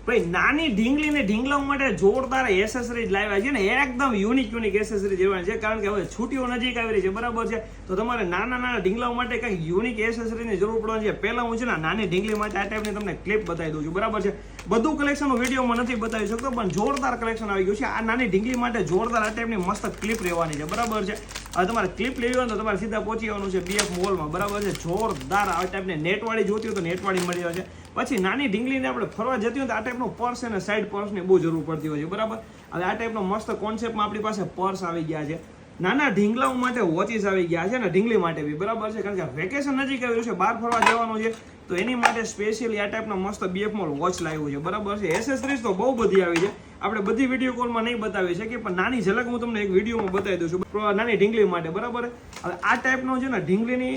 ભાઈ નાની ઢીંગલી ને ઢીંગલાઓ માટે જોરદાર એસેસરીઝ લાવ્યા છે ને, એકદમ યુનિક એસેસરીઝ લેવાની છે, કારણ કે હવે છૂટીઓ નજીક આવી રહી છે, બરાબર છે. તો તમારે નાના ઢીંગલાઓ માટે કંઈક યુનિક એસેસરીની જરૂર પડવાની છે. પહેલા હું છે ને નાની ઢીંગલી માટે આ ટાઈપની તમને ક્લિપ બતાવી દઉં છું, બરાબર છે. બધું કલેક્શન હું વિડીયોમાં નથી બતાવી શકતો, પણ જોરદાર કલેક્શન આવી ગયું છે. આ નાની ઢીંગલી માટે જોરદાર આ ટાઈપની મસ્ત ક્લિપ રહેવાની છે, બરાબર છે. હવે તમારે ક્લિપ લેવી હોય તો તમારે સીધા પહોંચી આવવાનું છે BF મોલમાં, બરાબર છે. જોરદાર આ ટાઈપની નેટવાળી જોતી હોય તો નેટવાળી મળી આવે છે. પછી નાની ઢીંગલીને આપણે ફરવા જતી હોય તો આ ટાઈપનો પર્સ અને સાઈડ પર્સની બહુ જરૂર પડતી હોય છે, બરાબર. હવે આ ટાઈપનો મસ્ત કોન્સેપ્ટમાં આપણી પાસે પર્સ આવી ગયા છે. નાના ઢીંગલાઓ માટે વોચીસ આવી ગયા છે ને ઢીંગલી માટે બી, બરાબર છે. કારણ કે વેકેશન નજીક આવ્યું છે, બહાર ફરવા જવાનું છે, તો એની માટે સ્પેશિયલી આ ટાઈપનો મસ્ત BF મોલ વોચ લાવ્યું છે, બરાબર છે. એસેસરીઝ તો બહુ બધી આવી છે, આપણે બધી વિડીયો કોલમાં નહીં બતાવી શકીએ, પણ નાની ઝલક હું તમને એક વિડીયોમાં બતાવી દઉં છું નાની ઢીંગલી માટે, બરાબર. હવે આ ટાઈપનો છે ને ઢીંગલીની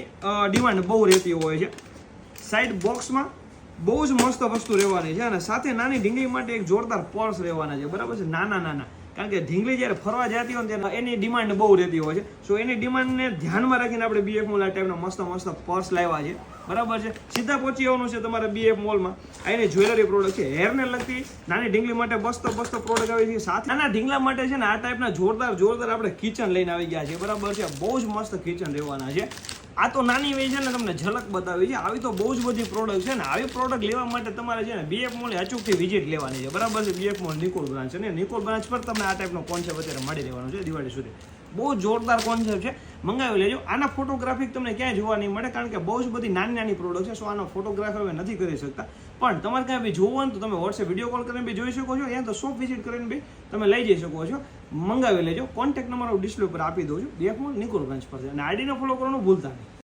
ડિમાન્ડ બહુ રહેતી હોય છે. સાઈડ બોક્સમાં બહુ જ મસ્ત વસ્તુ રહેવાની છે, અને સાથે નાની ઢીંગલી માટે એક જોરદાર પર્સ રહેવાના છે, બરાબર છે. નાના કારણ કે ઢીંગલી જ્યારે ફરવા જતી હોય ને એની ડિમાન્ડ બહુ રહેતી હોય છે. સો એની ડિમાન્ડને ધ્યાનમાં રાખીને આપણે BF મોલ આ ટાઈપના મસ્ત પર્સ લાવ્યા છે, બરાબર છે. સીધા પહોંચી આવવાનું છે તમારે BF મોલમાં. આ એની જ્વેલરી પ્રોડક્ટ છે, હેરને લગતી નાની ઢીંગલી માટે બસ્તો પ્રોડક્ટ આવી છે. સાથે નાના ઢીંગલા માટે છે ને આ ટાઈપના જોરદાર આપણે કિચન લઈને આવી ગયા છે, બરાબર છે. બહુ જ મસ્ત કિચન રહેવાના છે. આ તો નાની way છે ને તમને ઝલક બતાવી છે, આવી તો બહુ જ બધી પ્રોડક્ટ છે ને. આવી પ્રોડક્ટ લેવા માટે તમારે છે ને BF મોલ અચૂકથી વિઝિટ લેવાની છે, બરાબર છે. BF મોલ નિકોલ બ્રાન્ચ છે ને, નિકોલ બ્રાન્ચ પર તમને આ ટાઈપનો કોન્સેપ્ટ અત્યારે મળી રહેવાનો છે દિવાળી સુધી. બહુ જોરદાર કોન્સેપ્ટ છે, મંગાવી લેજો. આના ફોટોગ્રાફિક તમને ક્યાંય જોવા નહીં મળે, કારણ કે બહુ જ બધી નાની પ્રોડક્ટ છે. સો આનો ફોટોગ્રાફ હવે નથી કરી શકતા, પણ તમારે ક્યાંય બી જોવું હોય તો તમે વોટ્સએપ વિડીયો કોલ કરીને બી જોઈ શકો છો, યા તો શોપ વિઝિટ કરીને બી તમે લઈ જઈ શકો છો. મંગાવી લેજો. કોન્ટેક્ટ નંબર હું ડિસ્પ્લે પર આપી દઉં છું. BF મોલ નિકોલ બ્રાન્ચ પર છે, અને આઈડીને ફોલો કરવાનું ભૂલતા નહીં.